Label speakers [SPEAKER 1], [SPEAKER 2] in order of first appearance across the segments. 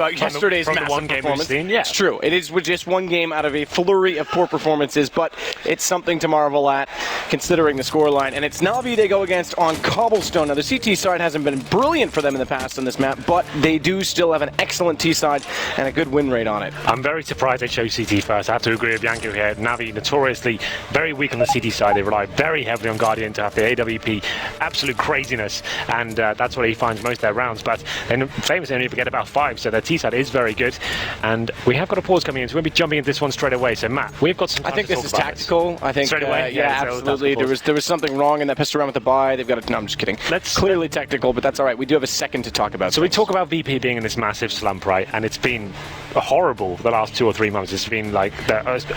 [SPEAKER 1] about yesterday's massive performance.
[SPEAKER 2] Yeah.
[SPEAKER 1] It's true. It is just one game out of a flurry of poor performances, but it's something to marvel at considering the scoreline. And it's Navi they go against on Cobblestone. Now, the CT side hasn't been brilliant for them in the past on this map, but they do still have an excellent T side and a good win rate on it.
[SPEAKER 2] I'm very surprised they chose CT first. I have to agree with Yanko here. Navi notoriously very weak on the CT side. They rely very heavily on Guardian to have the AWP absolute craziness, and that's where he finds most of their rounds. But then famously only forget about 5, so their T side is very good. And we have got a pause coming in, so we'll be jumping into this one straight away. So Matt, we've got some time
[SPEAKER 1] I think
[SPEAKER 2] to
[SPEAKER 1] this is
[SPEAKER 2] talk about
[SPEAKER 1] tactical. I think
[SPEAKER 2] straight away.
[SPEAKER 1] yeah, absolutely. There was something wrong in that pistol round with the buy. They've got it. No, I'm just kidding. Clearly technical, but that's all right. We do have a second to talk about.
[SPEAKER 2] So we talk about VP being in this massive slump, right? And it's been horrible the last 2 or 3 months. It's been like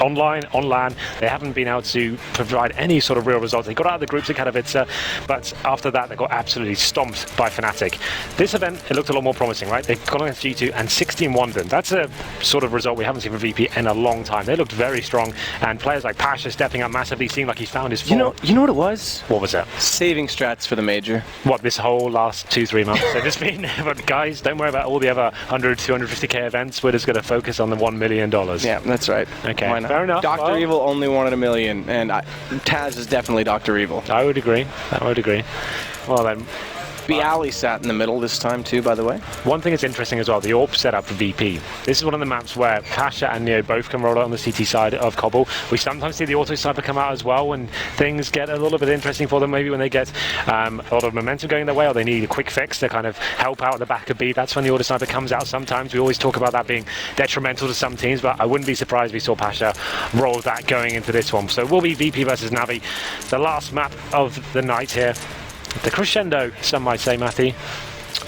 [SPEAKER 2] online, on LAN. They haven't been able to provide any sort of real results. They got out of the groups at Katowice, but after that they got absolutely stomped by Fnatic. This event, it looked a lot more promising, right? They've gone against G2 and 16-1 them. That's a sort of result we haven't seen from VP in a long time. They looked very strong, and players like Pasha stepping up massively, seemed like he's found his form.
[SPEAKER 1] You know what it was?
[SPEAKER 2] What was that?
[SPEAKER 1] Saving strats for the major.
[SPEAKER 2] What, this whole last 2-3 months? They've just been, but guys, don't worry about all the other 100, 250k events. We're just going to focus on the $1 million.
[SPEAKER 1] Yeah, that's right.
[SPEAKER 2] Okay,
[SPEAKER 1] why not?
[SPEAKER 2] Fair enough.
[SPEAKER 1] Dr. Evil only wanted $1 million, and Taz is definitely Dr. Evil.
[SPEAKER 2] I would agree. I would agree. Well then,
[SPEAKER 1] Bialy sat in the middle this time too, by the way.
[SPEAKER 2] One thing that's interesting as well, the AWP setup for VP. This is one of the maps where Pasha and Neo both can roll out on the CT side of Cobble. We sometimes see the auto sniper come out as well when things get a little bit interesting for them, maybe when they get a lot of momentum going their way, or they need a quick fix to kind of help out at the back of B. That's when the auto sniper comes out sometimes. We always talk about that being detrimental to some teams, but I wouldn't be surprised if we saw Pasha roll that going into this one. So it will be VP versus Navi, the last map of the night here. The crescendo, some might say, Matty.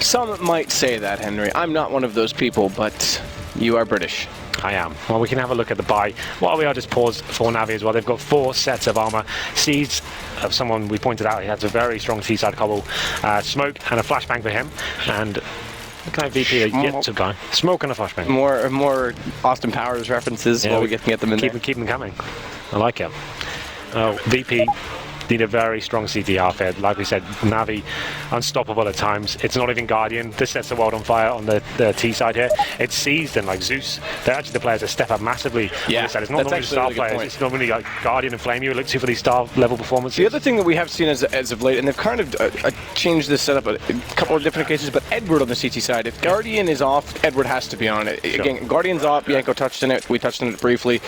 [SPEAKER 1] Some might say that, Henry. I'm not one of those people, but you are British.
[SPEAKER 2] I am. Well, we can have a look at the buy. While we are just paused for Navi as well, they've got 4 sets of armor. Seeds of someone we pointed out, he has a very strong T-side Cobble. Smoke and a flashbang for him. And the kind of VP are yet to buy. Smoke and a flashbang.
[SPEAKER 1] More Austin Powers references while we get them in there.
[SPEAKER 2] Keep them coming. I like it. VP need a very strong CT half here. Like we said, Navi unstoppable at times. It's not even Guardian. This sets the world on fire on the T side here. It's Seized and like Zeus. They're actually the players that step up massively.
[SPEAKER 1] Yeah,
[SPEAKER 2] it's not normally star players. It's not really like Guardian and Flame you look to for these star level performances.
[SPEAKER 1] The other thing that we have seen as of late, and they've kind of changed this setup a couple of different cases, but Edward on the CT side, if Guardian is off, Edward has to be on it. Sure. Again, Guardian's off, Yanko touched on it, we touched on it briefly.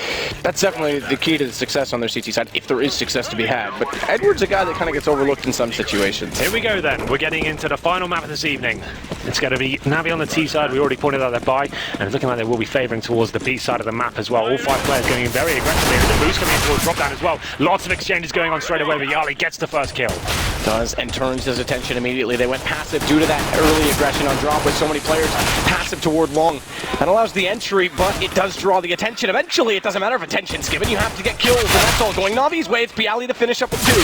[SPEAKER 1] That's definitely the key to the success on their CT side, if there is success to be had. But Edward's a guy that kind of gets overlooked in some situations.
[SPEAKER 2] Here we go then. We're getting into the final map of this evening. It's going to be Navi on the T side. We already pointed out their buy, and it's looking like they will be favouring towards the B side of the map as well. All 5 players going in very aggressively. There's a boost coming in towards drop down as well. Lots of exchanges going on straight away, but Yali gets the first kill.
[SPEAKER 1] Does, and turns his attention immediately. They went passive due to that early aggression on drop with so many players passive toward long. That allows the entry, but it does draw the attention. Eventually, it doesn't matter if attention's given. You have to get kills, and that's all going Navi's way. It's Bialy to finish up with 2.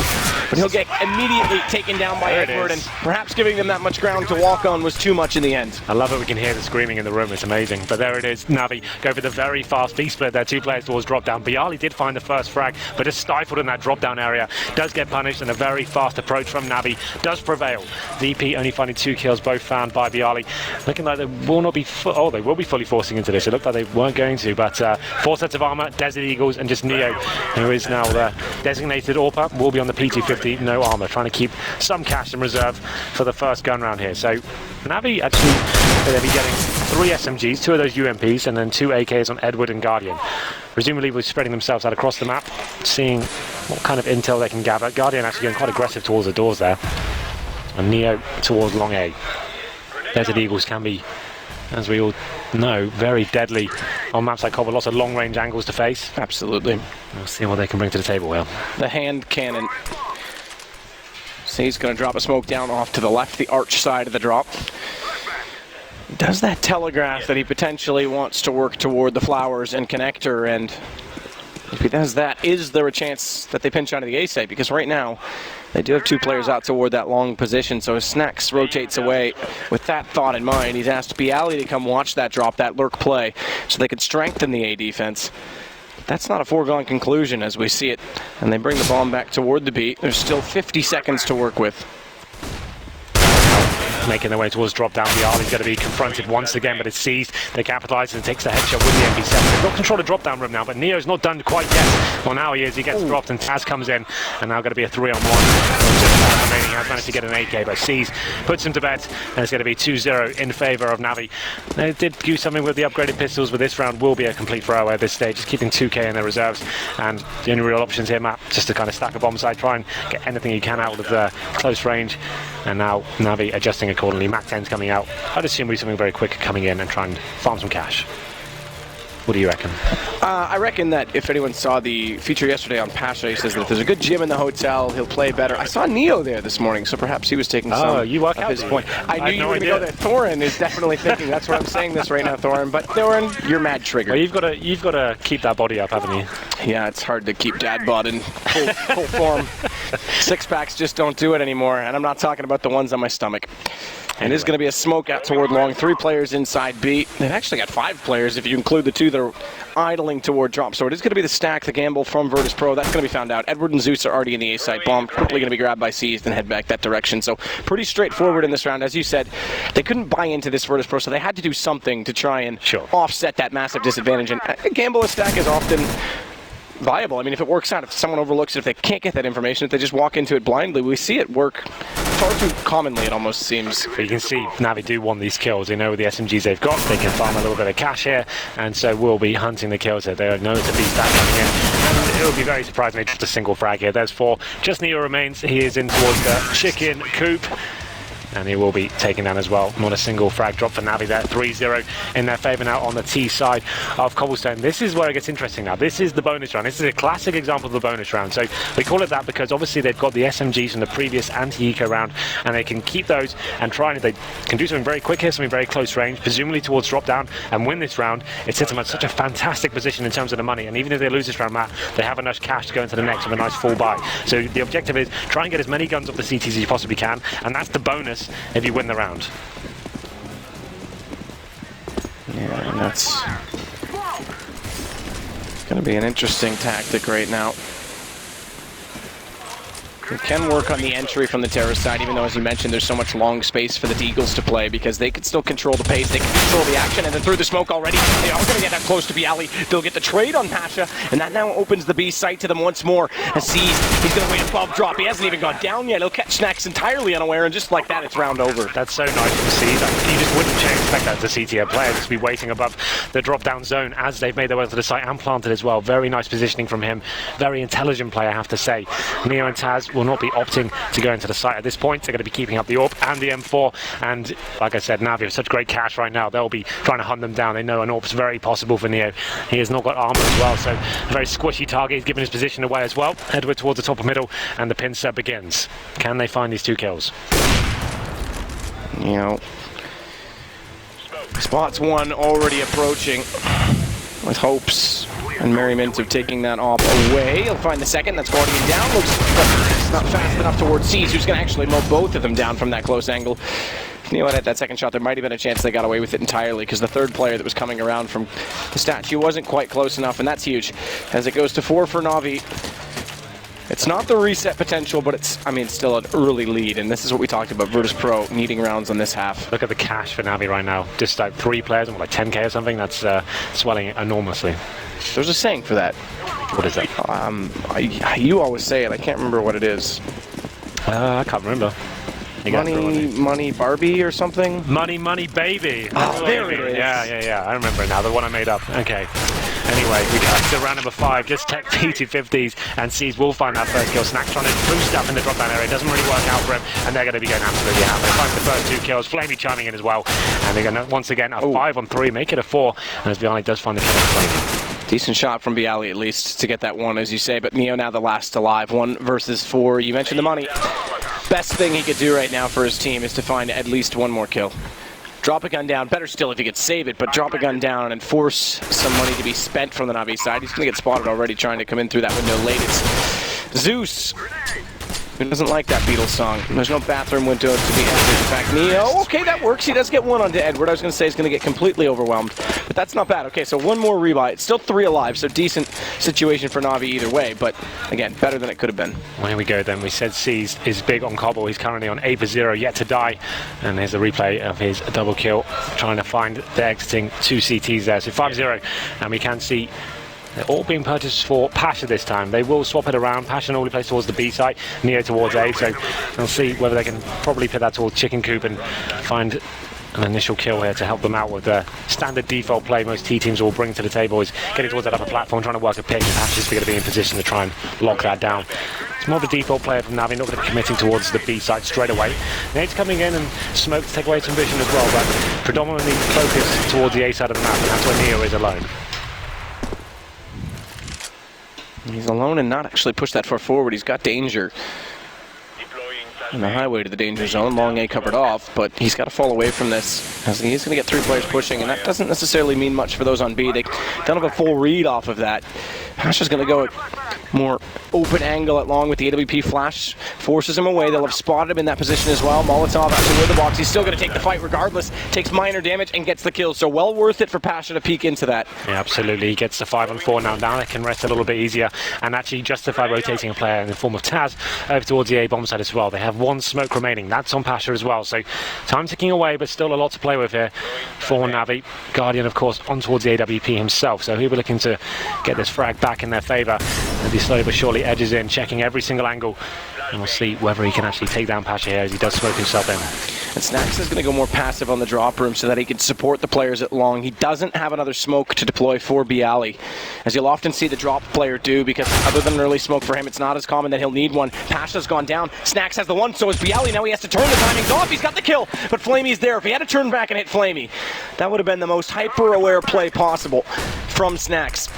[SPEAKER 1] But he'll get immediately taken down by Edward, and perhaps giving them that much ground to walk on was too much in the end.
[SPEAKER 2] I love it. We can hear the screaming in the room. It's amazing. But there it is. Navi go for the very fast V-split there. 2 players towards drop down. Bialy did find the first frag, but is stifled in that drop down area. Does get punished, and a very fast approach from Navi does prevail. VP only finding 2 kills, both found by Bialy. Looking like they will not be they will be fully forcing into this. It looked like they weren't going to, but 4 sets of armor, Desert Eagles, and just Neo, who is now the designated AWPer, will be on the P250, no armor, trying to keep some cash in reserve for the first gun round here. So Navi actually, they'll be getting 3 SMGs, 2 of those UMPs, and then 2 AKs on Edward and Guardian. Presumably we're spreading themselves out across the map, seeing what kind of intel they can gather. Guardian actually going quite aggressive towards the doors there, and Neo towards long A. Desert Eagles can be, as we all know, very deadly on maps like Cobble. Lots of long-range angles to face.
[SPEAKER 1] Absolutely.
[SPEAKER 2] We'll see what they can bring to the table, Will.
[SPEAKER 1] The hand cannon. So he's going to drop a smoke down off to the left, the arch side of the drop. Does that telegraph that he potentially wants to work toward the flowers and connector, and if he does that, is there a chance that they pinch onto the A side? Because right now, they do have 2 players out toward that long position, so as Snacks rotates away with that thought in mind, he's asked Bialy to come watch that drop, that lurk play, so they could strengthen the A defense. That's not a foregone conclusion as we see it, and they bring the bomb back toward the B. There's still 50 seconds to work with.
[SPEAKER 2] making their way towards drop down. Bialy's going to be confronted once again, but it's seized. They capitalise and takes the headshot with the MP7. They've got control of drop down room now, but Neo's not done quite yet. Well, now he is. He gets dropped, and Taz comes in, and now going to be a 3-on-1. Remaining has managed to get an AK, but Seas puts him to bed, and it's going to be 2-0 in favour of Navi. They did do something with the upgraded pistols, but this round will be a complete throwaway at this stage, just keeping 2k in their reserves. And the only real options here, Matt, just to kind of stack a bomb side, try and get anything you can out of the close range. And now Navi adjusting accordingly. Mac 10's coming out. I'd assume we'll do something very quick coming in and try and farm some cash. What do you reckon?
[SPEAKER 1] I reckon that if anyone saw the feature yesterday on Pasha, he says that if there's a good gym in the hotel, he'll play better. I saw Neo there this morning, so perhaps he was taking some
[SPEAKER 2] you work
[SPEAKER 1] of
[SPEAKER 2] out,
[SPEAKER 1] his point. I knew you were going to
[SPEAKER 2] idea.
[SPEAKER 1] go there. Thorin is definitely thinking. That's why I'm saying this right now, Thorin. But Thorin, you're mad triggered.
[SPEAKER 2] Well, you've got to keep that body up, haven't you?
[SPEAKER 1] Yeah, it's hard to keep dad bod in full form. Six packs just don't do it anymore, and I'm not talking about the ones on my stomach. And it is going to be a smoke out toward long. 3 players inside B. They've actually got 5 players if you include the 2 that are idling toward drop. So it is going to be the stack, the gamble from Virtus.pro. That's going to be found out. Edward and Zeus are already in the A side. Bomb quickly going to be grabbed by Seized and head back that direction. So pretty straightforward in this round. As you said, they couldn't buy into this Virtus.pro, so they had to do something to try and offset that massive disadvantage. And a gamble a stack is often viable. I mean, if it works out, if someone overlooks it, if they can't get that information, if they just walk into it blindly, we see it work far too commonly, it almost seems.
[SPEAKER 2] But you can see Navi do want these kills. They know with the SMGs they've got, they can farm a little bit of cash here, and so we'll be hunting the kills here. They know it's a beast back coming in. And it would be very surprising if they just a single frag here. There's 4. Just Neo remains. He is in towards the chicken coop. And he will be taken down as well. Not a single frag drop for Navi there. 3-0 in their favour now on the T side of Cobblestone. This is where it gets interesting now. This is the bonus round. This is a classic example of the bonus round. So we call it that because obviously they've got the SMGs from the previous anti-eco round, and they can keep those and try and they can do something very quick here, something very close range, presumably towards drop down, and win this round. It sets them at such a fantastic position in terms of the money. And even if they lose this round, Matt, they have enough cash to go into the next with a nice full buy. So the objective is try and get as many guns off the CTs as you possibly can, and that's the bonus if you win the round.
[SPEAKER 1] Yeah, and that's going to be an interesting tactic right now. It can work on the entry from the terrorist side, even though, as you mentioned, there's so much long space for the Deagles to play because they can still control the pace, they can control the action, and then through the smoke already, they are going to get that close to Bialy. They'll get the trade on Pasha, and that now opens the B site to them once more. As Seized, he's going to wait above drop. He hasn't even gone down yet. He'll catch Snacks entirely unaware, and just like that, it's round over.
[SPEAKER 2] That's so nice to see. You just wouldn't expect that as a CTO player, just be waiting above the drop-down zone as they've made their way to the site and planted as well. Very nice positioning from him. Very intelligent player, I have to say. Neo and Taz will not be opting to go into the site at this point. They're going to be keeping up the AWP and the M4, and like I said, Navi have such great cash right now, they'll be trying to hunt them down. They know an AWP's very possible for Neo. He has not got armor as well, so a very squishy target. He's given his position away as well. Edward towards the top of middle, and the pin set begins. Can they find these 2 kills?
[SPEAKER 1] You know, spots 1 already approaching with hopes and merriment of taking that off away. He'll find the second. That's Guardian down. Looks not fast enough towards Seas, who's going to actually mow both of them down from that close angle. You know what, at that second shot, there might have been a chance they got away with it entirely because the third player that was coming around from the statue wasn't quite close enough, and that's huge. As it goes to 4 for Navi. It's not the reset potential, but it's, I mean, still an early lead, and this is what we talked about, Virtus.pro needing rounds on this half.
[SPEAKER 2] Look at the cash for Navi right now. Just like 3 players and like 10k or something. That's swelling enormously.
[SPEAKER 1] There's a saying for that.
[SPEAKER 2] What is that?
[SPEAKER 1] You always say it. I can't remember what it is.
[SPEAKER 2] I can't remember.
[SPEAKER 1] Money Barbie or something?
[SPEAKER 2] Money baby.
[SPEAKER 1] Oh, there it is.
[SPEAKER 2] Yeah. I remember it now. The one I made up. Okay. Anyway, we got to round number 5. Just tech P250s, and Seas will find that first kill. Snack trying to boost up in the drop down area. It doesn't really work out for him, and they're going to be going absolutely hammered. They find the first 2 kills. Flamey chiming in as well, and they're going to once again a 5-on-3, make it a 4. And as Bialy does find the kill on Flamey.
[SPEAKER 1] Decent shot from Bialy at least to get that 1, as you say. But Neo now the last alive. 1 versus 4. You mentioned the money. Best thing he could do right now for his team is to find at least 1 more kill. Drop a gun down. Better still if he could save it, but drop a gun down and force some money to be spent from the Navi side. He's going to get spotted already trying to come in through that window late. It's Zeus Who doesn't like that Beatles song? There's no bathroom window to be entered. In fact, Neo, okay, that works. He does get one onto Edward. I was going to say he's going to get completely overwhelmed, but that's not bad. Okay, so one more rebuy. It's still 3 alive, so decent situation for Na'Vi either way, but again, better than it could have been.
[SPEAKER 2] Well, here we go then. We said C's is big on Cobble. He's currently on 8 for 0, yet to die. And here's a replay of his double kill, trying to find the exiting 2 CTs there. So 5-0, and we can see they're all being purchased for Pasha this time. They will swap it around. Pasha normally plays towards the B site, Neo towards A, so we'll see whether they can probably put that towards Chicken Coop and find an initial kill here to help them out with the standard default play most T teams will bring to the table is getting towards that upper platform, trying to work a pick, and Pasha's going to be in position to try and lock that down. It's more of a default player from Na'Vi, not going to be committing towards the B side straight away. Nate's coming in and Smoke to take away some vision as well, but predominantly focused towards the A side of the map, and that's where Neo is alone.
[SPEAKER 1] He's alone and not actually pushed that far forward. He's got danger in the highway to the danger zone. Long A covered off, but he's got to fall away from this, as he's going to get 3 players pushing, and that doesn't necessarily mean much for those on B. They don't have a full read off of that. Pasha's going to go more open angle at long with the AWP flash, forces him away. They'll have spotted him in that position as well. Molotov actually with the box. He's still going to take the fight regardless, takes minor damage and gets the kill, so well worth it for Pasha to peek into that.
[SPEAKER 2] Yeah, absolutely. He gets the 5-on-4 now. Now they can rest a little bit easier and actually justify rotating a player in the form of Taz over towards the A bomb side as well. They have 1 smoke remaining. That's on Pasha as well, so time ticking away, but still a lot to play with here for Na'Vi. Guardian, of course, on towards the AWP himself, so he'll be looking to get this frag back in their favour, and he slowly but surely edges in, checking every single angle, and we'll see whether he can actually take down Pasha here as he does smoke himself in.
[SPEAKER 1] And Snacks is going to go more passive on the drop room so that he can support the players at long. He doesn't have another smoke to deploy for Bialy, as you'll often see the drop player do, because other than an early smoke for him, it's not as common that he'll need one. Pasha's gone down, Snacks has the one, so is Bialy. Now he has to turn, the timing's off, he's got the kill, but Flamey's there. If he had to turn back and hit Flamey, that would have been the most hyper-aware play possible from Snacks.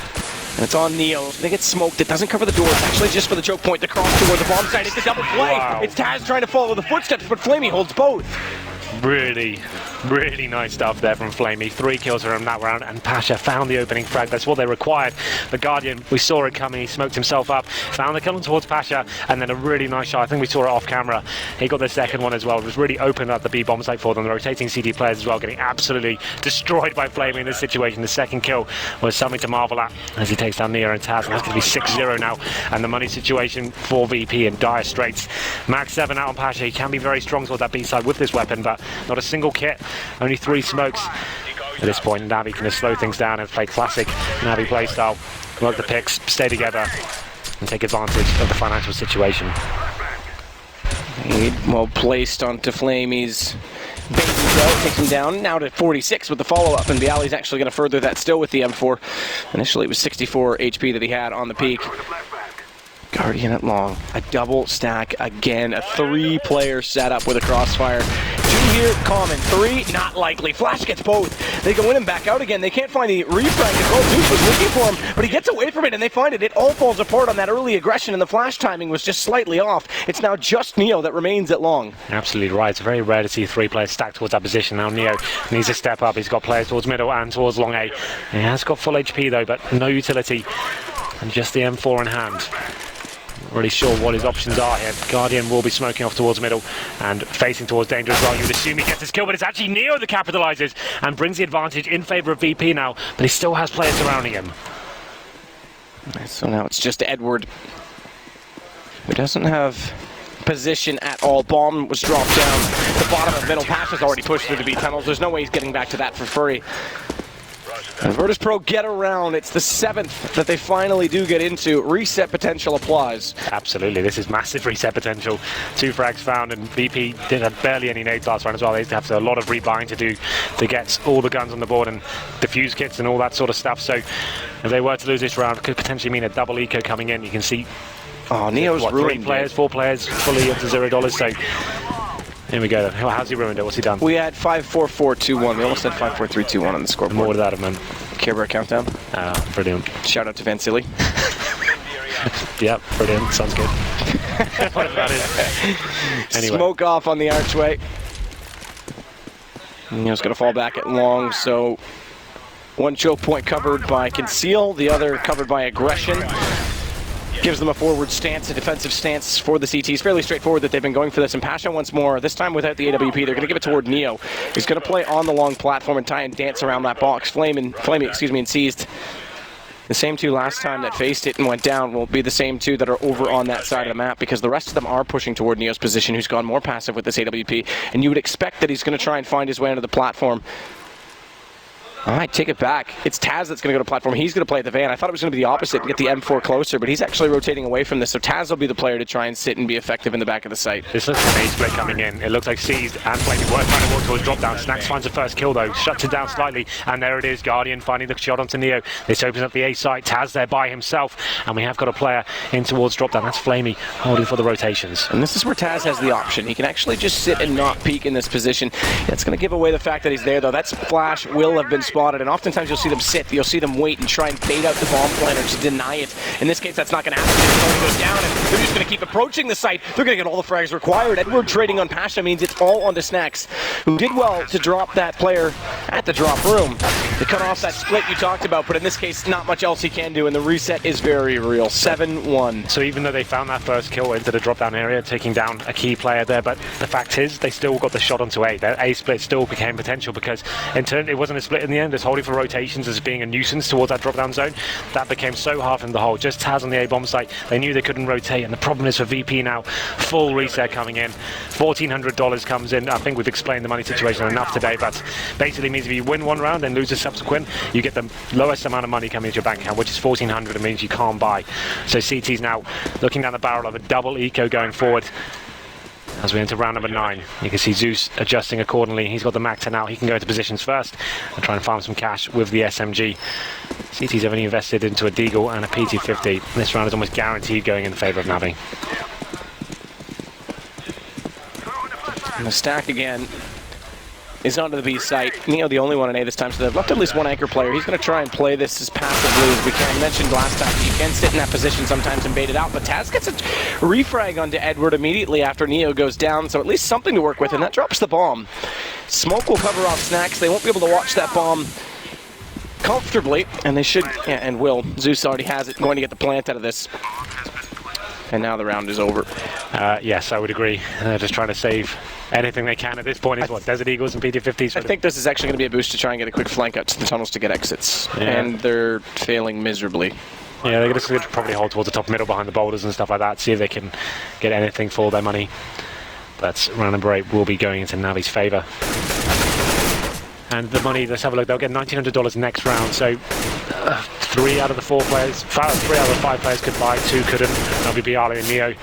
[SPEAKER 1] And it's on Neo. They get smoked. It doesn't cover the door. It's actually just for the choke point to cross toward the bomb site. It's a double play.
[SPEAKER 2] Wow.
[SPEAKER 1] It's Taz trying to follow the footsteps, but Flamey holds both.
[SPEAKER 2] Really, really nice stuff there from Flamey. 3 kills for him that round, and Pasha found the opening frag. That's what they required. The Guardian, we saw it coming. He smoked himself up, found the kill towards Pasha, and then a really nice shot. I think we saw it off camera. He got the second one as well. It was really opened up the B bomb site for them. The rotating CD players as well, getting absolutely destroyed by Flamey in this situation. The second kill was something to marvel at as he takes down Neo and Taz. And that's going to be 6-0 now, and the money situation for VP in dire straits. Max 7 out on Pasha. He can be very strong towards that B side with this weapon, but not a single kit, only 3 smokes at this point. Na'Vi can just slow things down and play classic Na'Vi playstyle, work the picks, stay together and take advantage of the financial situation.
[SPEAKER 1] Well placed onto Flamey's bait and throw, takes him down now to 46 with the follow-up, and Bialy's actually going to further that still with the M4. Initially it was 64 HP that he had on the peak. Guardian at long, a double stack again, a 3-player setup with a crossfire. 2 here, common, 3, not likely. Flash gets both. They go in and back out again. They can't find the refrag as well. Zeus was looking for him, but he gets away from it and they find it. It all falls apart on that early aggression, and the flash timing was just slightly off. It's now just Neo that remains at long.
[SPEAKER 2] Absolutely right. It's very rare to see 3 players stacked towards that position. Now Neo needs to step up. He's got players towards middle and towards long A. He has got full HP though, but no utility, and just the M4 in hand. Not really sure what his options are here. Guardian will be smoking off towards middle and facing towards danger as well. You would assume he gets his kill, but it's actually Neo that capitalizes and brings the advantage in favor of VP now, but he still has players surrounding him.
[SPEAKER 1] So now it's just Edward, who doesn't have position at all. Bomb was dropped down the bottom of middle. Pasha's already pushed through the B tunnels. There's no way he's getting back to that for free. And Virtus.pro get around. It's the 7th that they finally do get into. Reset potential applies.
[SPEAKER 2] Absolutely, this is massive reset potential. 2 frags found, and VP did have barely any nades last round as well. They have a lot of rebuying to do to get all the guns on the board and defuse kits and all that sort of stuff. So if they were to lose this round, it could potentially mean a double eco coming in. You can see
[SPEAKER 1] Neo's ruined
[SPEAKER 2] 3 players, 4 players fully up to $0. So here we go. How's he ruined it? What's he done?
[SPEAKER 1] We had 5-4-4-2-1. We almost had 5-4-3-2-1 on the scoreboard.
[SPEAKER 2] More to that, man.
[SPEAKER 1] Care Bear countdown.
[SPEAKER 2] Brilliant.
[SPEAKER 1] Shout out to Vincere.
[SPEAKER 2] Yep, brilliant. Sounds good. What about it? Anyway.
[SPEAKER 1] Smoke off on the archway. Neo's going to fall back at long, so 1 choke point covered by Conceal, the other covered by Aggression. gives them a forward stance, a defensive stance for the CTs. Fairly straightforward that they've been going for this. And Pasha once more, this time without the AWP, they're going to give it toward Neo. He's going to play on the long platform and try and dance around that box. Flamey, and Seized. The same two last time that faced it and went down will be the same two that are over on that side of the map, because the rest of them are pushing toward Neo's position, who's gone more passive with this AWP, and you would expect that he's going to try and find his way onto the platform. All right, take it back. It's Taz that's going to go to platform. He's going to play at the van. I thought it was going to be the opposite and get the M4 closer, but he's actually rotating away from this, so Taz will be the player to try and sit and be effective in the back of the site.
[SPEAKER 2] This looks like an A split coming in. It looks like Seized and Flamey were trying to walk towards drop down. Snacks finds the first kill though, shuts it down slightly, and there it is. Guardian finding the shot onto Neo. This opens up the A site. Taz there by himself, and we have got a player in towards drop down. That's Flamey holding for the rotations.
[SPEAKER 1] And this is where Taz has the option. He can actually just sit and not peek in this position. That's going to give away the fact that he's there though. That flash will have been spotted, and oftentimes you'll see them sit, you'll see them wait and try and bait out the bomb planner to deny it. In this case, that's not going to happen. It goes down, and they're just going to keep approaching the site. They're going to get all the frags required. Edward trading on Pasha means it's all onto Snacks, who did well to drop that player at the drop room to cut off that split you talked about, but in this case, not much else he can do, and the reset is very real. 7-1.
[SPEAKER 2] So even though they found that first kill into the drop down area, taking down a key player there, but the fact is, they still got the shot onto A. Their A split still became potential, because in turn, it wasn't a split in the end. It's holding for rotations as being a nuisance towards that drop down zone. That became so hard from the hole. Just Taz on the A bomb site. They knew they couldn't rotate, and the problem is for VP now, full reset coming in. $1,400 comes in. I think we've explained the money situation enough today, but basically means if you win one round and lose a subsequent, you get the lowest amount of money coming into your bank account, which is $1,400. It means you can't buy. So CT's now looking down the barrel of a double eco going forward. As we enter round number 9, you can see Zeus adjusting accordingly. He's got the Mac 10 out. He can go into positions first and try and farm some cash with the SMG. CT's only invested into a Deagle and a PT-50. This round is almost guaranteed going in favour of Navi.
[SPEAKER 1] And the stack again is onto the B site. Neo the only one in A this time, so they've left at least one anchor player. He's going to try and play this as passively as we can. I mentioned last time, you can sit in that position sometimes and bait it out, but Taz gets a refrag onto Edward immediately after Neo goes down, so at least something to work with, and that drops the bomb. Smoke will cover off Snacks. They won't be able to watch that bomb comfortably, and they should, yeah, and will. Zeus already has it, going to get the plant out of this. And now the round is over.
[SPEAKER 2] Yes, I would agree. They're just trying to save anything they can at this point. Is what, Desert Eagles and PT-50s?
[SPEAKER 1] I think this is actually going to be a boost to try and get a quick flank out to the tunnels to get exits. Yeah. And they're failing miserably.
[SPEAKER 2] Yeah, they're going to probably hold towards the top middle behind the boulders and stuff like that, see if they can get anything for their money. But round number 8 will be going into Navi's favour. And the money, let's have a look, they'll get $1,900 next round, so 3 out of the 4 players, 3 out of the 5 players could buy, 2 couldn't. That'll be Bialy and Neo.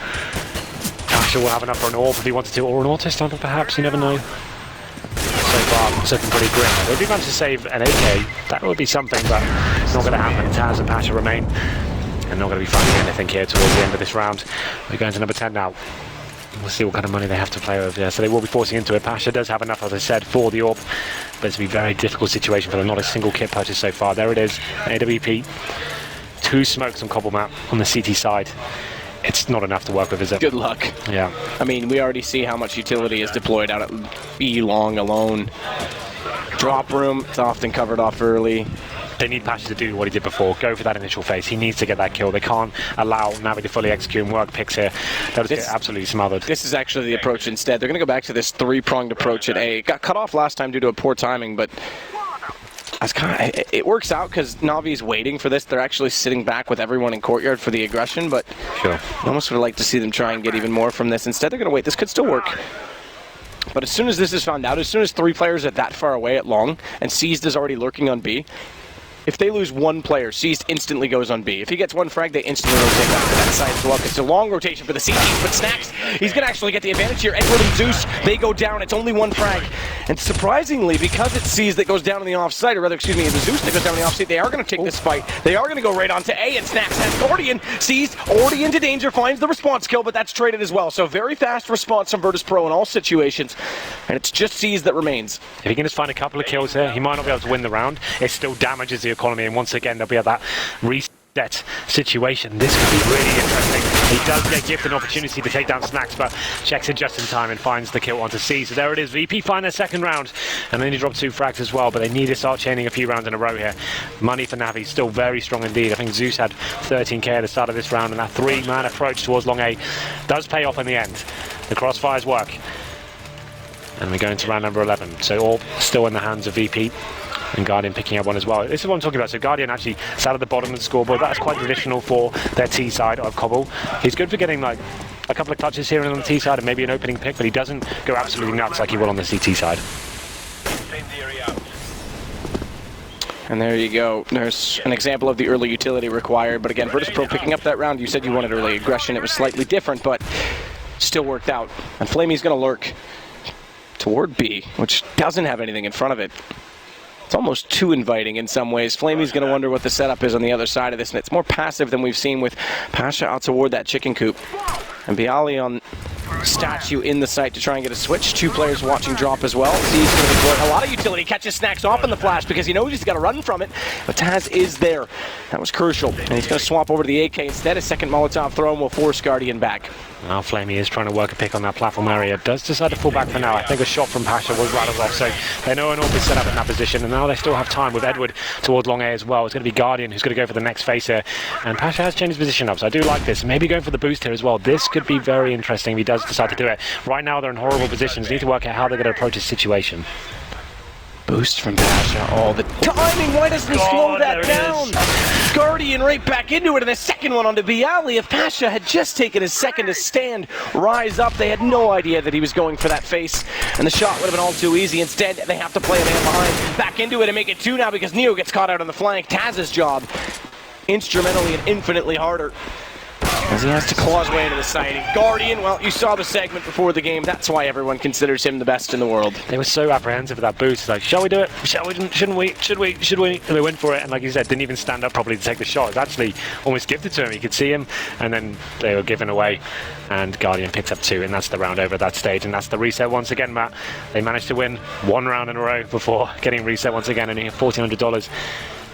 [SPEAKER 2] Asher will have enough for an AWP if he wanted to, or an Autist under perhaps, you never know. So far, it's looking pretty grim. If he managed to save an AK, that would be something, but it's not going to happen. Taz and Pasha remain, and not going to be finding anything here towards the end of this round. We're going to number 10 now. We'll see what kind of money they have to play over there. So they will be forcing into it. Pasha does have enough, as I said, for the AWP, but it's a very difficult situation for them. Not a single kit purchase so far. There it is, AWP. 2 smokes on Cobble Map on the CT side. It's not enough to work with, is it?
[SPEAKER 1] Good luck.
[SPEAKER 2] Yeah.
[SPEAKER 1] I mean, we already see how much utility is deployed out at B long alone. Drop room, it's often covered off early.
[SPEAKER 2] They need Pasha to do what he did before, go for that initial phase. He needs to get that kill. They can't allow Navi to fully execute and work picks here. They'll just get absolutely smothered. This
[SPEAKER 1] is actually the approach instead. They're going to go back to this 3-pronged approach at A. It got cut off last time due to a poor timing, but it works out because Navi's waiting for this. They're actually sitting back with everyone in courtyard for the aggression, but
[SPEAKER 2] sure.
[SPEAKER 1] I almost would like to see them try and get even more from this. Instead, they're going to wait. This could still work. But as soon as this is found out, as soon as 3 players are that far away at long, and Seized is already lurking on B, if they lose 1 player, Seized instantly goes on B. If he gets 1 frag, they instantly rotate back to that side as well. It's a long rotation for the CTs, but Snacks, he's going to actually get the advantage here. Edward and Zeus, they go down. It's only 1 frag. And surprisingly, because it's Seized that goes down on the offside, or rather, excuse me, the Zeus that goes down on the offside, they are going to take this fight. They are going to go right onto A, and Snacks has Guardian. Seized, already into danger, finds the response kill, but that's traded as well. So very fast response from Virtus.pro in all situations, and it's just Seized that remains.
[SPEAKER 2] If he can just find a couple of kills here, he might not be able to win the round. It still damages the economy, and once again, they'll be at that reset. debt situation. This could be really interesting. He does get gifted an opportunity to take down Snacks, but checks it just in time and finds the kill onto C. So there it is. VP find their second round, and then he dropped 2 frags as well, but they need to start chaining a few rounds in a row here. Money for Navi still very strong indeed. I think Zeus had 13k at the start of this round, and that 3-man approach towards long A does pay off in the end. The crossfires work. And we're going to round number 11. So all still in the hands of VP. And Guardian picking up one as well. This is what I'm talking about. So Guardian actually sat at the bottom of the scoreboard. That's quite traditional for their T side of Cobble. He's good for getting like a couple of clutches here on the T side and maybe an opening pick, but he doesn't go absolutely nuts like he will on the CT side.
[SPEAKER 1] And there you go. There's an example of the early utility required. But again, Virtus.pro picking up that round. You said you wanted early aggression. It was slightly different, but still worked out. And Flamey's going to lurk toward B, which doesn't have anything in front of it. It's almost too inviting in some ways. Flamey's going to wonder what the setup is on the other side of this, and it's more passive than we've seen with Pasha out toward that chicken coop. And Bialy on statue in the site to try and get a switch. 2 players watching drop as well. He's going to deploy a lot of utility. Catches Snacks off in the flash because he knows he's got to run from it. But Taz is there. That was crucial. And he's going to swap over to the AK instead. A second Molotov throw and will force Guardian back.
[SPEAKER 2] Now Flamey is trying to work a pick on that platform area. Does decide to fall back for now. I think a shot from Pasha was rattled off, so they know an AWP is set up in that position, and now they still have time with Edward towards long A as well. It's going to be Guardian who's going to go for the next face here, and Pasha has changed his position up, so I do like this. Maybe going for the boost here as well. This could be very interesting if he does decide to do it. Right now they're in horrible positions. They need to work out how they're going to approach this situation.
[SPEAKER 1] Boost from Pasha all the timing. Why doesn't he slow that down? Guardian right back into it, and the second one onto Bialy. If Pasha had just taken a second to stand, rise up, they had no idea that he was going for that face, and the shot would have been all too easy. Instead, they have to play a man behind. Back into it and make it 2 now because Neo gets caught out on the flank. Taz's job, instrumentally and infinitely harder, as he has to claw his way into the site. And Guardian, well, you saw the segment before the game. That's why everyone considers him the best in the world.
[SPEAKER 2] They were so apprehensive of that boost. Like, shall we do it? Shall we? Shouldn't we? Should we? Should we? And they went for it, and like you said, didn't even stand up properly to take the shot. It was actually almost gifted to him. You could see him, and then they were given away, and Guardian picks up 2, and that's the round over at that stage, and that's the reset once again, Matt. They managed to win 1 round in a row before getting reset once again, and $1,400.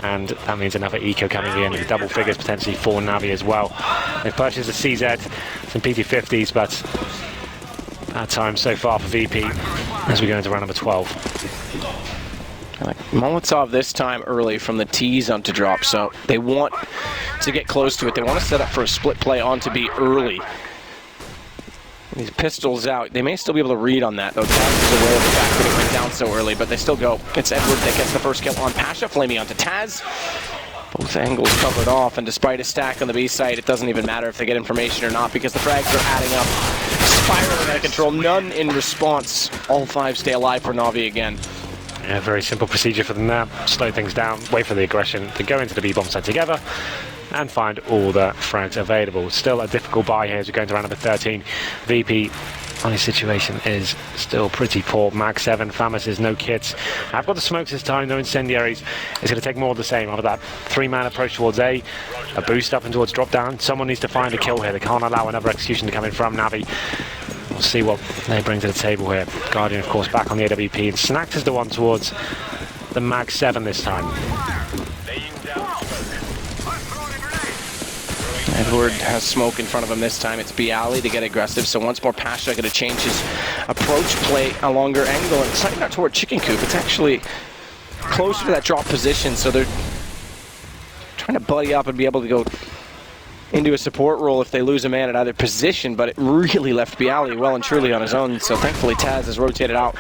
[SPEAKER 2] And that means another eco coming in, double figures potentially for Navi as well. They've purchased a CZ, some PT50s, but bad time so far for VP as we go into round number 12.
[SPEAKER 1] Like Molotov this time early from the T's onto drop, so they want to get close to it. They want to set up for a split play onto B early. These pistols out. They may still be able to read on that, though. Taz is aware of the fact that it went down so early, but they still go. It's Edward that gets the first kill on Pasha. Flamey onto Taz. Both angles covered off, and despite a stack on the B side, it doesn't even matter if they get information or not because the frags are adding up. Spiraling out of control. None in response. All 5 stay alive for Navi again.
[SPEAKER 2] Yeah, very simple procedure for them there. Slow things down, wait for the aggression to go into the B-bomb site together, and find all the frags available. Still a difficult buy here as we go into round number 13. VP on his situation is still pretty poor. Mag 7, Famas no kits. I've got the smokes this time, no incendiaries. It's going to take more of the same. After that 3-man approach towards A boost up and towards drop down. Someone needs to find a kill here. They can't allow another execution to come in from Navi. We'll see what they bring to the table here. Guardian, of course, back on the AWP. And Snacked is the one towards the Mag 7 this time.
[SPEAKER 1] Edward has smoke in front of him this time. It's Bialy to get aggressive, so once more Pasha going to change his approach, play a longer angle, and it's not toward chicken coop. It's actually closer to that drop position, so they're trying to buddy up and be able to go into a support role if they lose a man at either position, but it really left Bialy well and truly on his own, so thankfully Taz has rotated out.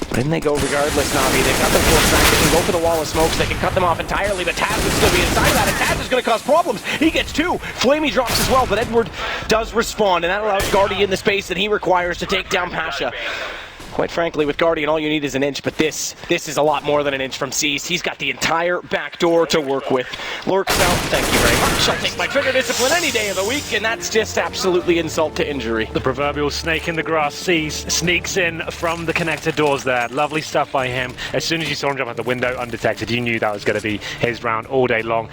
[SPEAKER 1] But in they go regardless, Navi. They've got their full stack. They can go for the wall of smokes. They can cut them off entirely, but Taz would still be inside of that, and Taz is going to cause problems. He gets 2. Flamey drops as well, but Edward does respond, and that allows Guardian the space that he requires to take down Pasha. Quite frankly, with Guardian, all you need is an inch, but this is a lot more than an inch from C's. He's got the entire back door to work with. Lurks out, thank you very much. I'll take my trigger discipline any day of the week, and that's just absolutely insult to injury.
[SPEAKER 2] The proverbial snake in the grass. C's sneaks in from the connector doors there. Lovely stuff by him. As soon as you saw him jump out the window undetected, you knew that was going to be his round all day long.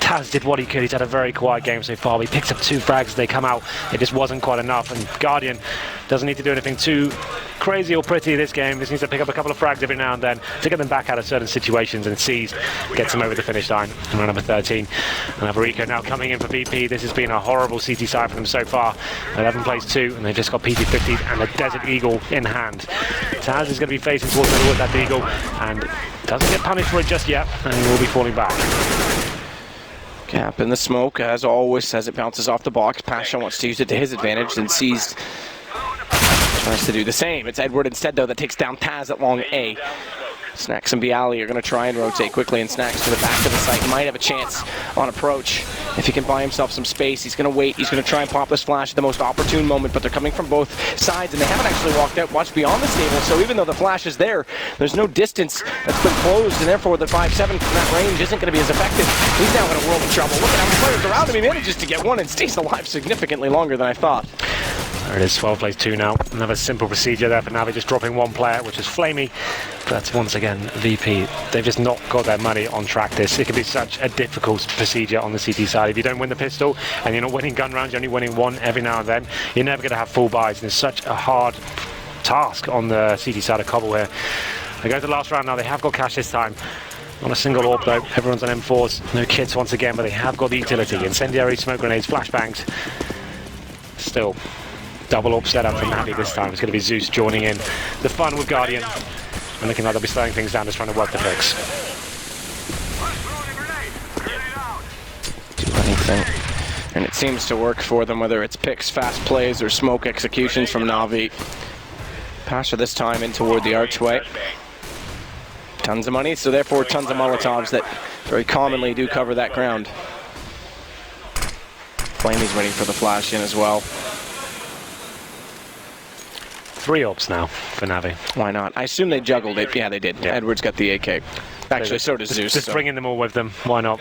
[SPEAKER 2] Taz did what he could. He's had a very quiet game so far. He picks up 2 frags as they come out. It just wasn't quite enough, and Guardian doesn't need to do anything too crazy or pretty this game. Just needs to pick up a couple of frags every now and then to get them back out of certain situations, and Seized gets them over the finish line in round number 13. And Averico now coming in for VP. This has been a horrible CT side for them so far. 11 plays 2, and they've just got PT50 and the Desert Eagle in hand. Taz is going to be facing towards the middle with that Eagle, and doesn't get punished for it just yet, and he will be falling back.
[SPEAKER 1] Cap in the smoke, as always, as it bounces off the box. Pasha wants to use it to his advantage, and Seized tries to do the same. It's Edward instead, though, that takes down Taz at long A. Snacks and Bialy are going to try and rotate quickly, and Snacks to the back of the site might have a chance on approach. If he can buy himself some space, he's going to wait. He's going to try and pop this flash at the most opportune moment, but they're coming from both sides, and they haven't actually walked out much beyond the stable, so even though the flash is there, there's no distance that's been closed, and therefore the 5-7 from that range isn't going to be as effective. He's now in a world of trouble. Look at how many players around him. He manages to get one and stays alive significantly longer than I thought.
[SPEAKER 2] There it is, 12 plays 2 now. Another simple procedure there for Navi, just dropping 1 player, which is Flamey. But once again, VP, they've just not got their money on track this. It can be such a difficult procedure on the CT side. If you don't win the pistol, and you're not winning gun rounds, you're only winning 1 every now and then, you're never going to have full buys. And it's such a hard task on the CT side of Cobble here. They go to the last round now. They have got cash this time. On a single orb though, everyone's on M4s. No kits once again, but they have got the utility. Incendiary, smoke grenades, flashbangs. Still, double orb setup from Navi this time. It's going to be Zeus joining in the fun with Guardian. And looking like they'll be slowing things down, just trying to work the fix.
[SPEAKER 1] Do anything. And it seems to work for them, whether it's picks, fast plays, or smoke executions from Navi. Pasha this time in toward the archway. Tons of money, so therefore tons of Molotovs that very commonly do cover that ground. Flamey's waiting for the flash in as well.
[SPEAKER 2] 3 orbs now for Navi.
[SPEAKER 1] Why not? I assume they juggled it. Yeah, they did. Yeah. Edward's got the AK. Actually, so does Zeus.
[SPEAKER 2] Just bringing them all with them. Why not?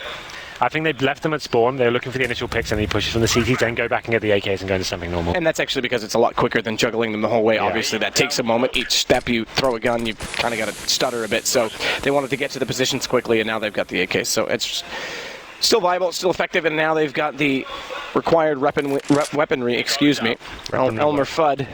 [SPEAKER 2] I think they've left them at spawn. They're looking for the initial picks, and he pushes from the CTs, then go back and get the AKs and go into something normal.
[SPEAKER 1] And that's actually because it's a lot quicker than juggling them the whole way. Yeah. Obviously, that takes a moment. Each step you throw a gun, you kind of got to stutter a bit. So they wanted to get to the positions quickly, and now they've got the AK. So it's still viable, it's still effective, and now they've got the required weaponry. Excuse me, Elmer Fudd.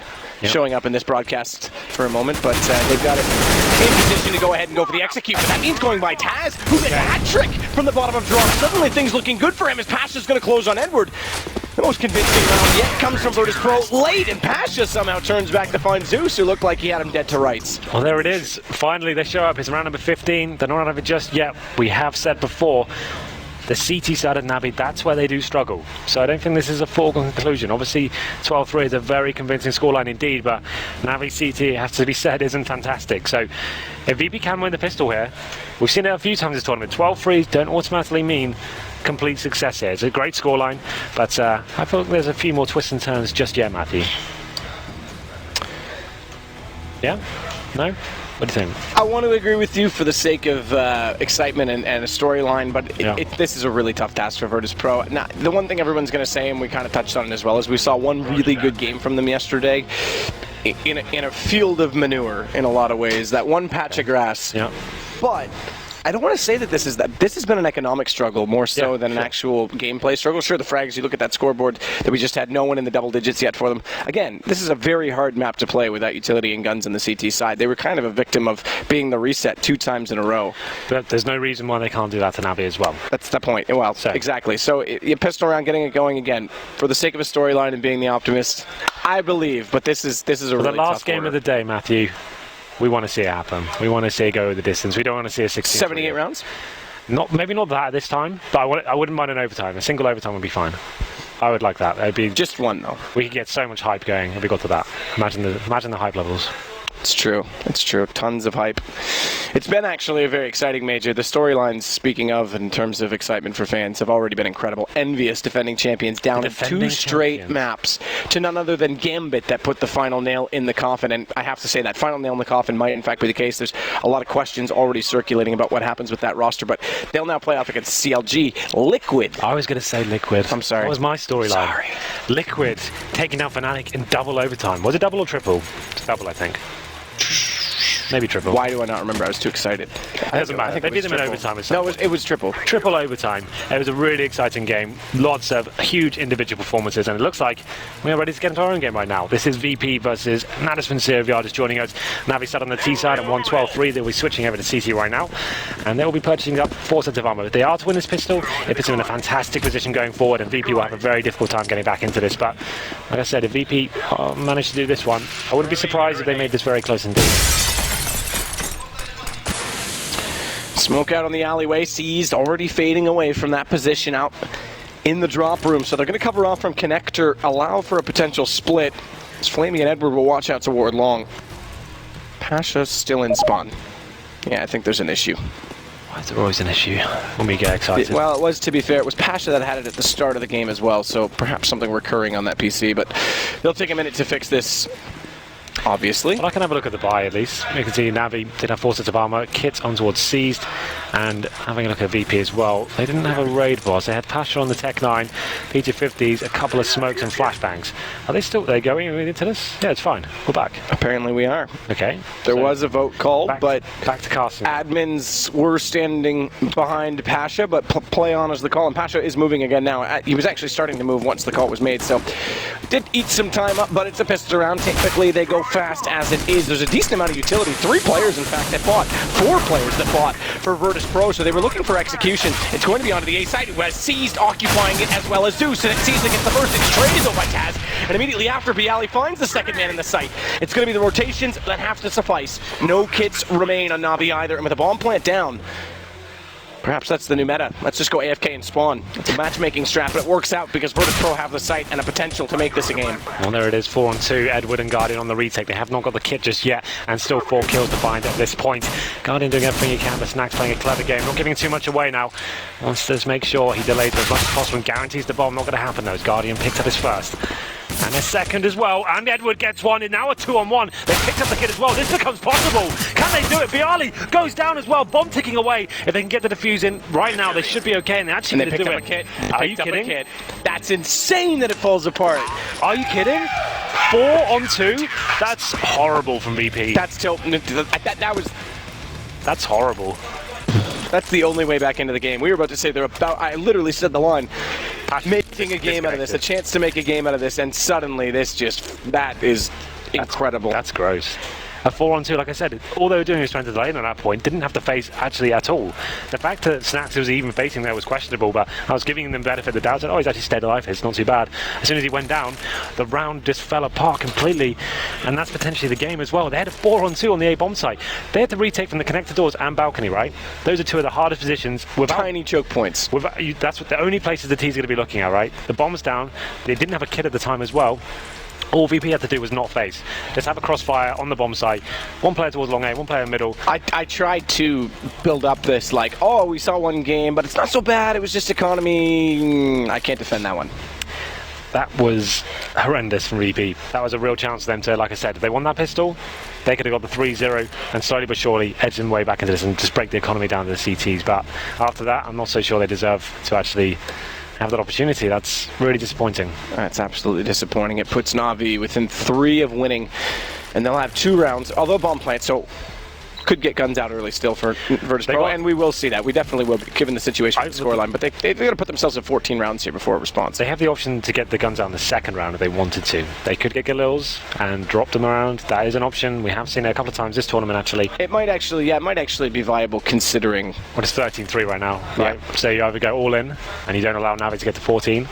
[SPEAKER 1] Yep. Showing up in this broadcast for a moment, but they've got it in position to go ahead and go for the execute. But that means going by Taz, who gets a hat trick from the bottom of draw. Suddenly things looking good for him as Pasha's going to close on Edward. The most convincing round yet comes from Virtus.pro late, and Pasha somehow turns back to find Zeus, who looked like he had him dead to rights.
[SPEAKER 2] Well, there it is. Finally, they show up. It's round number 15. They're not out of it just yet. We have said before, the CT side of Navi, that's where they do struggle. So I don't think this is a foregone conclusion. Obviously, 12-3 is a very convincing scoreline indeed, but Navi CT, it has to be said, isn't fantastic. So if VP can win the pistol here, we've seen it a few times this tournament. 12-3s don't automatically mean complete success here. It's a great scoreline, but I feel like there's a few more twists and turns just yet, Matthew. Yeah? No? What do you think?
[SPEAKER 1] I want to agree with you for the sake of excitement and a storyline, but this is a really tough task for Virtus.pro. Now, the one thing everyone's going to say, and we kind of touched on it as well, is we saw one really good game from them yesterday in a field of manure in a lot of ways. That one patch of grass. Yeah. But I don't want to say that this has been an economic struggle more so than an actual gameplay struggle. Sure, the frags, you look at that scoreboard that we just had no one in the double digits yet for them. Again, this is a very hard map to play without utility and guns in the CT side. They were kind of a victim of being the reset 2 times in a row.
[SPEAKER 2] But there's no reason why they can't do that to Navi as well.
[SPEAKER 1] That's the point. Well, exactly. So you pistol around getting it going again. For the sake of a storyline and being the optimist, I believe, but this is a really tough
[SPEAKER 2] order. The last game
[SPEAKER 1] order.
[SPEAKER 2] of the day, Matthew. We want to see it happen. We want to see it go the distance. We don't want to see a 16.
[SPEAKER 1] 78 rounds?
[SPEAKER 2] Maybe not that this time, but I wouldn't mind an overtime. A single overtime would be fine. I would like that. It'd be
[SPEAKER 1] just one though.
[SPEAKER 2] We could get so much hype going if we got to that. Imagine the hype levels.
[SPEAKER 1] It's true. It's true. Tons of hype. It's been actually a very exciting major. The storylines, speaking of, in terms of excitement for fans, have already been incredible. Envious defending champions down in 2 straight maps to none other than Gambit that put the final nail in the coffin. And I have to say that final nail in the coffin might in fact be the case. There's a lot of questions already circulating about what happens with that roster, but they'll now play off against CLG. Liquid.
[SPEAKER 2] I was going to say Liquid.
[SPEAKER 1] I'm sorry.
[SPEAKER 2] That was my storyline.
[SPEAKER 1] Sorry.
[SPEAKER 2] Liquid taking down Fnatic in double overtime. Was it double or triple? It's double, I think. maybe triple.
[SPEAKER 1] Why do I not remember? I was too excited.
[SPEAKER 2] It doesn't matter. They beat them in overtime.
[SPEAKER 1] No, it was triple.
[SPEAKER 2] Triple overtime. It was a really exciting game. Lots of huge individual performances, and it looks like we are ready to get into our own game right now. This is VP versus Natus Vincere. Vyard is joining us. Navi sat on the T side at 112.3. They'll be switching over to CT right now, and they will be purchasing up 4 sets of armor. If they are to win this pistol, it puts them in a fantastic position going forward, and VP will have a very difficult time getting back into this. But like I said, if VP managed to do this one, I wouldn't be surprised if they made this very close indeed.
[SPEAKER 1] Smoke out on the alleyway, seized, already fading away from that position out in the drop room. So they're going to cover off from connector, allow for a potential split. As Flamey and Edward will watch out toward long. Pasha's still in spawn. Yeah, I think there's an issue.
[SPEAKER 2] Why is there always an issue when we get excited?
[SPEAKER 1] Well, it was, to be fair, it was Pasha that had it at the start of the game as well, so perhaps something recurring on that PC, but they'll take a minute to fix this. Obviously.
[SPEAKER 2] Well, I can have a look at the buy at least. You can see Navi did have 4 sets of armor, Kit on towards Seized, and having a look at VP as well. They didn't have a raid boss. They had Pasha on the Tech 9, P250s, a couple of smokes and flashbangs. Are they still going into this? Yeah, it's fine. We're back.
[SPEAKER 1] Apparently we are.
[SPEAKER 2] Okay.
[SPEAKER 1] There was a vote called, but
[SPEAKER 2] back to casting.
[SPEAKER 1] Admins were standing behind Pasha, but play on as the call, and Pasha is moving again now. He was actually starting to move once the call was made, so did eat some time up, but it's a pistol round. Typically they go fast as it is. There's a decent amount of utility. 3 players, in fact, that fought. 4 players that fought for Virtus.pro, so they were looking for execution. It's going to be onto the A side, who has Seized occupying it as well as Zeus, and it Seized gets the first. It's traded though by Taz, and immediately after, Bialy finds the second man in the site. It's going to be the rotations that have to suffice. No kits remain on Navi either, and with a bomb plant down, perhaps that's the new meta. Let's just go AFK and spawn. It's a matchmaking strat, but it works out because Virtus.pro have the site and a potential to make this a game.
[SPEAKER 2] Well, there it is, 4 on 2. Edward and Guardian on the retake. They have not got the kit just yet, and still 4 kills to find at this point. Guardian doing everything he can, but Snack's playing a clever game, not giving too much away now. Wants to just make sure he delays it as much as possible and guarantees the bomb. Not going to happen though. Guardian picks up his first. And a second as well, and Edward gets one, and now a 2-on-1. They picked up the kid as well. This becomes possible. Can they do it? Bialy goes down as well. Bomb ticking away. If they can get the defuse in right now, they should be okay, and they're actually going to do it.
[SPEAKER 1] Kit.
[SPEAKER 2] Are you kidding?
[SPEAKER 1] That's insane that it falls apart.
[SPEAKER 2] Are you kidding? 4 on 2? That's horrible from VP.
[SPEAKER 1] That's
[SPEAKER 2] That's horrible.
[SPEAKER 1] That's the only way back into the game. We were about to say they're about, I literally said the line, making a game out of this, a chance to make a game out of this, and suddenly this that is incredible.
[SPEAKER 2] That's gross. A 4 on 2, like I said, all they were doing was trying to delay him at that point, didn't have to face actually at all. The fact that Snacks was even facing there was questionable, but I was giving them benefit of the doubt. Said, oh, he's actually stayed alive, it's not too bad. As soon as he went down, the round just fell apart completely, and that's potentially the game as well. They had a 4 on 2 on the A bomb site. They had to retake from the connector doors and balcony, right? Those are 2 of the hardest positions.
[SPEAKER 1] Tiny choke points.
[SPEAKER 2] That's what the only places the T's going to be looking at, right? The bomb's down, they didn't have a kid at the time as well. All VP had to do was not face. Just have a crossfire on the bomb site. 1 player towards long A, 1 player in middle.
[SPEAKER 1] I tried to build up this like, oh, we saw 1 game, but it's not so bad. It was just economy. I can't defend that one.
[SPEAKER 2] That was horrendous from VP. That was a real chance for them to, like I said, if they won that pistol, they could have got the 3-0 and slowly but surely edge them way back into this and just break the economy down to the CTs. But after that, I'm not so sure they deserve to actually have that opportunity. That's really disappointing.
[SPEAKER 1] That's absolutely disappointing. It puts Navi within 3 of winning, and they'll have 2 rounds, although bomb plant, so could get guns out early still for Virtus.pro, and we will see that. We definitely will, given the situation with the scoreline, but they've got to put themselves at 14 rounds here before it responds.
[SPEAKER 2] They have the option to get the guns out in the second round if they wanted to. They could get Galils and drop them around. That is an option. We have seen it a couple of times this tournament, actually.
[SPEAKER 1] It might actually be viable considering...
[SPEAKER 2] Well, it's 13-3 right now, right? Yeah. So you either go all in, and you don't allow Navi to get to 14,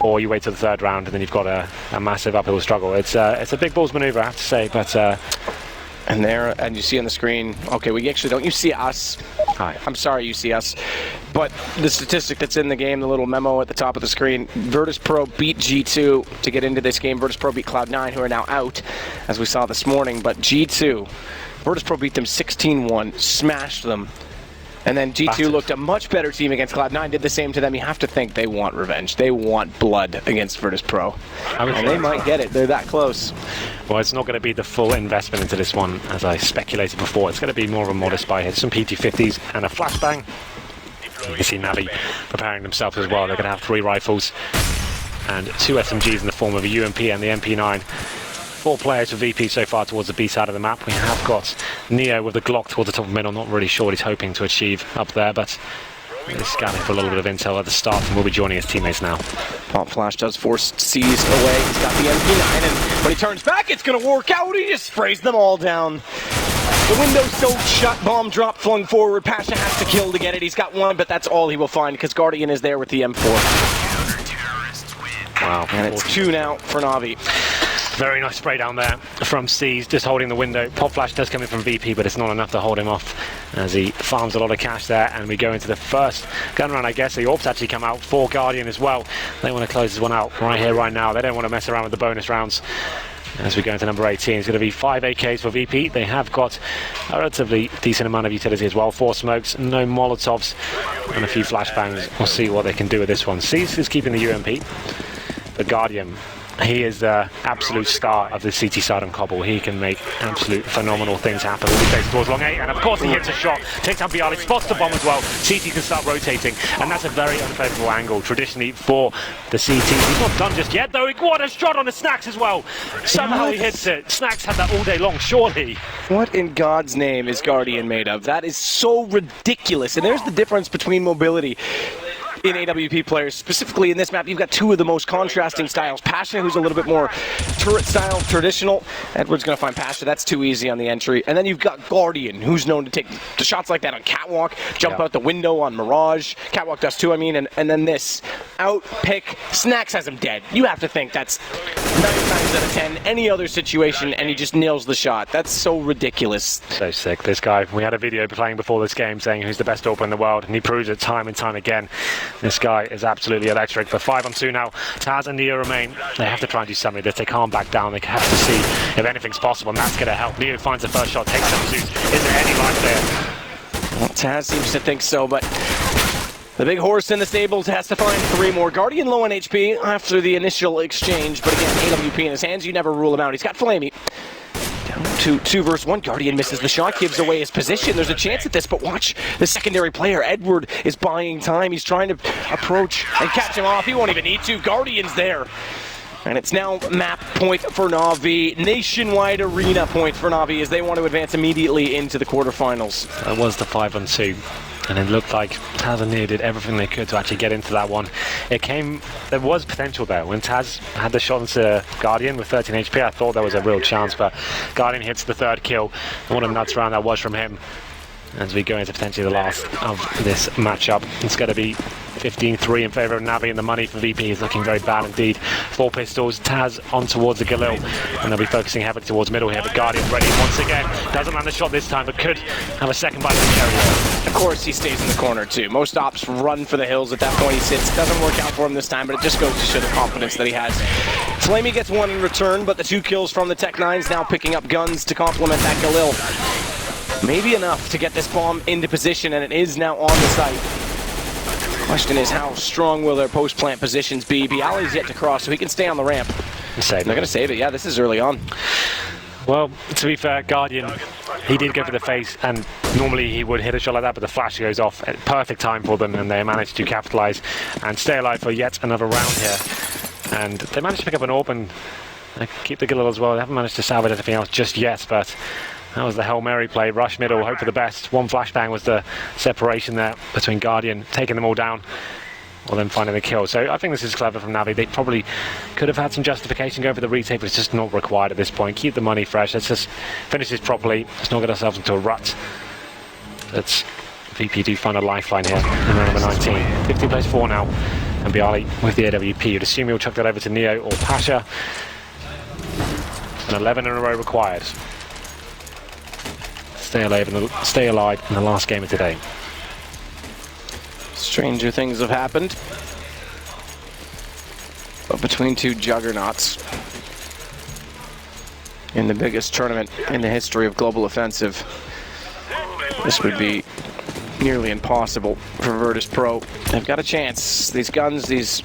[SPEAKER 2] or you wait till the 3rd round, and then you've got a massive uphill struggle. It's a big balls maneuver, I have to say, but...
[SPEAKER 1] And you see on the screen, okay, we actually don't, you see us. Hi. I'm sorry you see us. But the statistic that's in the game, the little memo at the top of the screen, Virtus.pro beat G2 to get into this game. Virtus.pro beat Cloud9, who are now out, as we saw this morning. But G2, Virtus.pro beat them 16-1, smashed them. And then G2 looked a much better team against Cloud9, did the same to them. You have to think they want revenge. They want blood against Virtus.pro. And they might get it. They're that close.
[SPEAKER 2] Well, it's not going to be the full investment into this one, as I speculated before. It's going to be more of a modest buy here. Some PT50s and a flashbang. You can see Navi preparing themselves as well. They're going to have 3 rifles and 2 SMGs in the form of a UMP and the MP9. 4 players for VP so far towards the B side of the map. We have got Neo with the Glock towards the top of middle. Not really sure what he's hoping to achieve up there, but he's scanning for a little bit of intel at the start and will be joining his teammates now.
[SPEAKER 1] Pop Flash does force Seized away. He's got the MP9, and when he turns back, it's going to work out. He just sprays them all down. The window's so shut, bomb drop flung forward. Pasha has to kill to get it. He's got one, but that's all he will find because Guardian is there with the M4.
[SPEAKER 2] Wow.
[SPEAKER 1] And it's 2 now for Na'Vi.
[SPEAKER 2] Very nice spray down there from Seized, just holding the window. Pop Flash does come in from VP, but it's not enough to hold him off as he farms a lot of cash there. And we go into the first gun run, I guess. The AWPs actually come out for Guardian as well. They want to close this one out right here, right now. They don't want to mess around with the bonus rounds. As we go into number 18, it's going to be 5 AKs for VP. They have got a relatively decent amount of utility as well. 4 smokes, no Molotovs, and a few flashbangs. We'll see what they can do with this one. Seized is keeping the UMP. The Guardian, he is the absolute star of the CT side on Cobble. He can make absolute phenomenal things happen. All he takes towards long 8, and of course he hits a shot. Takes out Bialy, spots the bomb as well. CT can start rotating, and that's a very unfavourable angle traditionally for the CT. He's not done just yet though. What a shot on the Snacks as well. Somehow he hits it. Snacks had that all day long, surely.
[SPEAKER 1] What in God's name is Guardian made of? That is so ridiculous. And there's the difference between mobility in AWP players. Specifically in this map, you've got 2 of the most contrasting styles. Pasha, who's a little bit more turret style, traditional. Edward's going to find Pasha. That's too easy on the entry. And then you've got Guardian, who's known to take the shots like that on Catwalk, jump out the window on Mirage. Catwalk does too, I mean. And then this. Out, pick, Snacks has him dead. You have to think that's 9 times out of 10 any other situation, and he just nails the shot. That's so ridiculous.
[SPEAKER 2] So sick, this guy. We had a video playing before this game saying who's the best AWP in the world, and he proves it time and time again. This guy is absolutely electric. But 5 on 2 now. Taz and Neo remain. They have to try and do something with this. They can't back down. They have to see if anything's possible, and that's going to help. Neo finds the first shot, takes some Zeus. Is there any life there?
[SPEAKER 1] Well, Taz seems to think so, but the big horse in the stables has to find 3 more. Guardian low on HP after the initial exchange, but again, AWP in his hands, you never rule him out. He's got Flamey. Down to 2 versus 1. Guardian misses the shot, gives away his position. There's a chance at this, but watch the secondary player. Edward is buying time. He's trying to approach and catch him off. He won't even need to. Guardian's there. And it's now map point for Na'Vi. Nationwide arena point for Na'Vi as they want to advance immediately into the quarterfinals.
[SPEAKER 2] That was the 5 on 2. And it looked like Taz and Neo did everything they could to actually get into that one. There was potential there. When Taz had the shot into Guardian with 13 HP, I thought there was a real chance, but Guardian hits the 3rd kill. And what a nuts round that was from him. As we go into potentially the last of this matchup. It's going to be 15-3 in favour of Navi, and the money for VP is looking very bad indeed. 4 pistols, Taz on towards the Galil, and they'll be focusing heavily towards middle here. But Guardian ready once again. Doesn't land the shot this time, but could have a second bite of the cherry.
[SPEAKER 1] Of course, he stays in the corner too. Most ops run for the hills at that point. He sits. Doesn't work out for him this time, but it just goes to show the confidence that he has. Flamey gets 1 in return, but the 2 kills from the Tech-9s now picking up guns to complement that Galil. Maybe enough to get this bomb into position, and it is now on the site. The question is, how strong will their post-plant positions be? Bialy's yet to cross, so he can stay on the ramp. They're going to save it. Yeah, this is early on.
[SPEAKER 2] Well, to be fair, Guardian, he did go for the face, and normally he would hit a shot like that, but the flash goes off at perfect time for them, and they managed to capitalize and stay alive for yet another round here. And they managed to pick up an AWP and keep the Galil as well. They haven't managed to salvage anything else just yet, but that was the Hail Mary play. Rush middle, hope for the best. 1 flashbang was the separation there between Guardian taking them all down, or then finding the kill. So I think this is clever from Navi. They probably could have had some justification going for the retake, but it's just not required at this point. Keep the money fresh. Let's just finish this properly. Let's not get ourselves into a rut. Let's VP do find a lifeline here in round number 19. 15 plays 4 now, and Bialy with the AWP. You'd assume he'll chuck that over to Neo or Pasha. And 11 in a row required. Stay alive in the last game of today.
[SPEAKER 1] Stranger things have happened. But between 2 juggernauts in the biggest tournament in the history of Global Offensive, this would be nearly impossible for Virtus.pro. They've got a chance. These guns, these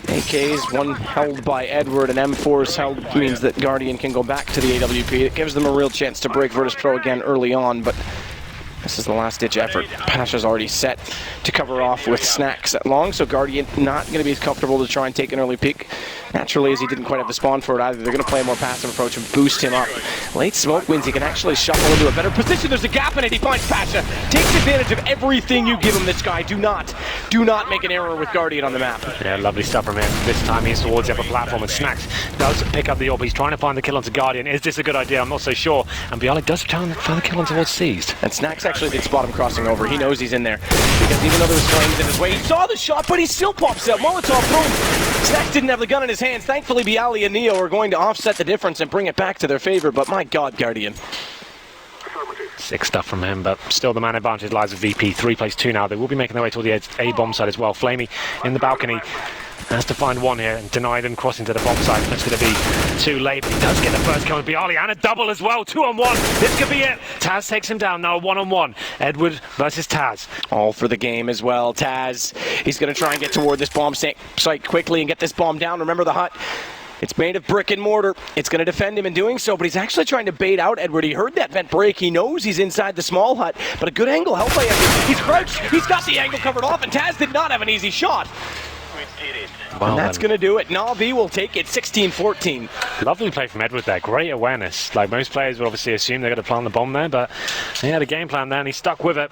[SPEAKER 1] AKs, 1 held by Edward and M4s held, means that Guardian can go back to the AWP. It gives them a real chance to break Virtus.pro again early on, but This is the last-ditch effort. Pasha's already set to cover off with Snacks at long, so Guardian not going to be as comfortable to try and take an early peek. Naturally, as he didn't quite have the spawn for it either, they're going to play a more passive approach and boost him up. Late smoke wins. He can actually shuffle into a better position. There's a gap in it. He finds Pasha. Takes advantage of everything you give him, this guy. Do not make an error with Guardian on the map.
[SPEAKER 2] Yeah, lovely stuff from him. This time he's towards the upper platform, and Snacks does pick up the orb. He's trying to find the kill onto Guardian. Is this a good idea? I'm not so sure. And Bialik does try and find the kill on towards Seized.
[SPEAKER 1] And Snacks actually did spot him crossing over. He knows he's in there. Because even though there was flames in his way, he saw the shot, but he still pops out. Molotov, boom. Snacks didn't have the gun in his hands. Thankfully, Bialik and Neo are going to offset the difference and bring it back to their favor. But my God, Guardian.
[SPEAKER 2] Sick stuff from him, but still the man advantage lies with VP. 3 plays 2 now. They will be making their way toward the A-bomb side as well. Flamey in the balcony. Has to find one here and denied and crossing to the bomb site. That's going to be too late, but he does get the first kill with Bialik and a double as well. 2-on-1. This could be it. Taz takes him down now. 1-on-1. Edward versus Taz.
[SPEAKER 1] All for the game as well. Taz, he's going to try and get toward this bomb site quickly and get this bomb down. Remember the hut. It's made of brick and mortar. It's going to defend him in doing so, but he's actually trying to bait out Edward. He heard that vent break. He knows he's inside the small hut, but a good angle held by Edward. He's crouched. He's got the angle covered off, and Taz did not have an easy shot.
[SPEAKER 2] Well,
[SPEAKER 1] and that's going to do it. Na'Vi will take it 16-14.
[SPEAKER 2] Lovely play from Edward there. Great awareness. Like most players would obviously assume they're going to plant the bomb there, but he had a game plan there and he stuck with it.